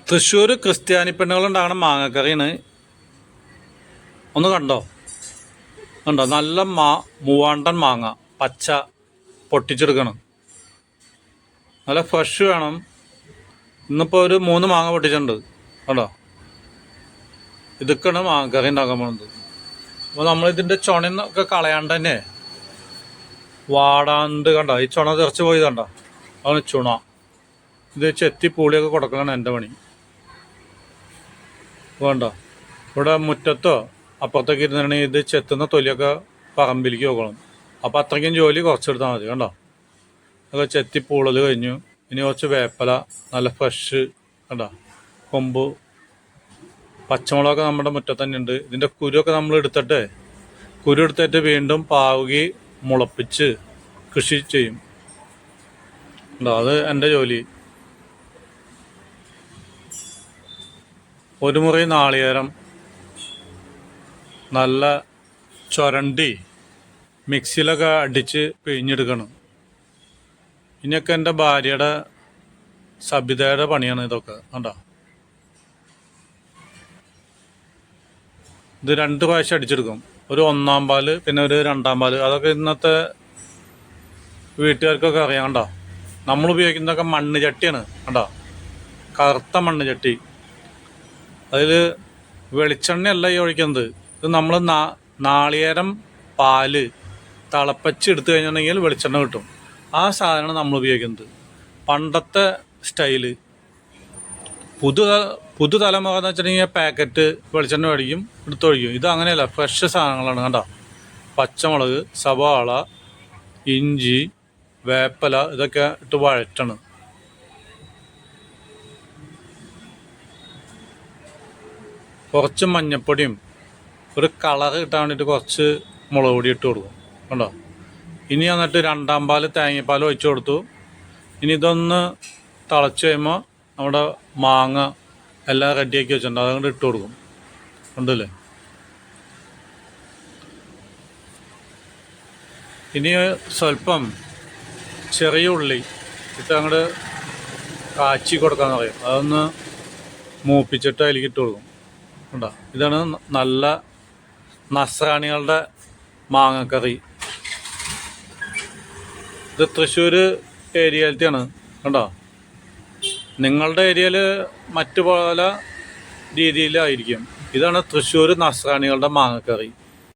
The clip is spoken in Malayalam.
തൃശ്ശൂർ ക്രിസ്ത്യാനി പെണ്ണുകളുണ്ടാകണ മാങ്ങക്കറിയാണ്. ഒന്ന് കണ്ടോ? നല്ല മൂവാണ്ടൻ മാങ്ങ പച്ച പൊട്ടിച്ചെടുക്കണം. നല്ല ഫ്രഷ് വേണം. ഇന്നിപ്പോൾ ഒരു 3 മാങ്ങ പൊട്ടിച്ചിട്ടുണ്ട്. കണ്ടോ? ഇതൊക്കെയാണ് മാങ്ങക്കറി ഉണ്ടാക്കാൻ പോകുന്നത്. അപ്പോൾ നമ്മളിതിൻ്റെ ചുണയൊക്കെ കളയാണ്ട് തന്നെ വാടാണ്ട് കണ്ടോ, ഈ ചുണ തെറിച്ച് പോയി കണ്ടോ, അതാണ് ചുണ. ഇത് ചെത്തി പൂളിയൊക്കെ കൊടുക്കലാണ് എൻ്റെ പണി. വേണ്ട ഇവിടെ മുറ്റത്തോ അപ്പുറത്തേക്ക് ഇരുന്നിട്ടുണ്ടെങ്കിൽ ഇത് ചെത്തുന്ന തൊലിയൊക്കെ പറമ്പിലേക്ക് പോകണം. അപ്പോൾ അത്രയ്ക്കും ജോലി കുറച്ചെടുത്താൽ മതി. കണ്ടോ, അതൊക്കെ ചെത്തി പൂളൽ കഴിഞ്ഞു. ഇനി കുറച്ച് വേപ്പല നല്ല ഫ്രഷ് കണ്ടോ, കൊമ്പ് പച്ചമുളകൊക്കെ നമ്മുടെ മുറ്റത്ത് തന്നെ ഉണ്ട്. ഇതിൻ്റെ കുരുവൊക്കെ നമ്മൾ എടുത്തിട്ട് വീണ്ടും പാവുകി മുളപ്പിച്ച് കൃഷി ചെയ്യും. ഉണ്ടോ, അത് എൻ്റെ ജോലി. ഒരു മുറി നാളികേരം നല്ല ചുരണ്ടി മിക്സിയിലൊക്കെ അടിച്ച് പിഴിഞ്ഞെടുക്കണം. ഇനിയൊക്കെ എൻ്റെ ഭാര്യയുടെ സബിതയുടെ പണിയാണ് ഇതൊക്കെ. കണ്ടോ, ഇത് 2 പ്രാവശ്യം അടിച്ചെടുക്കും. ഒരു 1-ാം പാല് പിന്നെ ഒരു 2-ാം പാല്. അതൊക്കെ ഇന്നത്തെ വീട്ടുകാർക്കൊക്കെ അറിയാം. കണ്ടോ, നമ്മൾ ഉപയോഗിക്കുന്നതൊക്കെ മണ്ണ് ചട്ടിയാണ്. കണ്ടോ, കറുത്ത മണ്ണ് ചട്ടി. അതിൽ വെളിച്ചെണ്ണയല്ല ഈ ഒഴിക്കുന്നത്. ഇത് നമ്മൾ നാളികേരം പാല് തിളപ്പിച്ച് എടുത്തു കഴിഞ്ഞിട്ടുണ്ടെങ്കിൽ വെളിച്ചെണ്ണ കിട്ടും. ആ സാധനമാണ് നമ്മൾ ഉപയോഗിക്കുന്നത്. പണ്ടത്തെ സ്റ്റൈല്. പുതുതലമുറ എന്ന് വെച്ചിട്ടുണ്ടെങ്കിൽ പാക്കറ്റ് വെളിച്ചെണ്ണ മേടിക്കും, എടുത്തൊഴിക്കും. ഇത് അങ്ങനെയല്ല, ഫ്രഷ് സാധനങ്ങളാണ്. കണ്ടോ, പച്ചമുളക്, സവാള, ഇഞ്ചി, വേപ്പല ഇതൊക്കെ ഇട്ട് വഴറ്റണം. കുറച്ച് മഞ്ഞപ്പൊടിയും ഒരു കളർ കിട്ടാൻ വേണ്ടിയിട്ട് കുറച്ച് മുളക് പൊടി ഇട്ട് കൊടുക്കും. കണ്ടോ, ഇനി എന്നിട്ട് 2-ാം പാല് തേങ്ങാപ്പാൽ ഒഴിച്ചു കൊടുത്തു. ഇനി ഇതൊന്ന് തിളച്ച് കഴിയുമ്പോൾ നമ്മുടെ മാങ്ങ എല്ലാം റെഡിയാക്കി വെച്ചിട്ടുണ്ട്, അതുകൊണ്ട് ഇട്ട് കൊടുക്കും. കണ്ടില്ലേ? ഇനി സ്വല്പം ചെറിയ ഉള്ളി ഇട്ട് അങ്ങോട്ട് കാച്ചി കൊടുക്കാന്ന് പറയും. അതൊന്ന് മൂപ്പിച്ചിട്ട് അതിലേക്ക് ഇട്ട് കൊടുക്കും. കണ്ടോ, ഇതാണ് നല്ല നസ്രാണികളുടെ മാങ്ങക്കറി. ഇത് തൃശ്ശൂർ ഏരിയയിലത്തെയാണ്. കണ്ടോ, നിങ്ങളുടെ ഏരിയയിൽ മറ്റു പല രീതിയിലായിരിക്കും. ഇതാണ് തൃശ്ശൂർ നസ്രാണികളുടെ മാങ്ങക്കറി.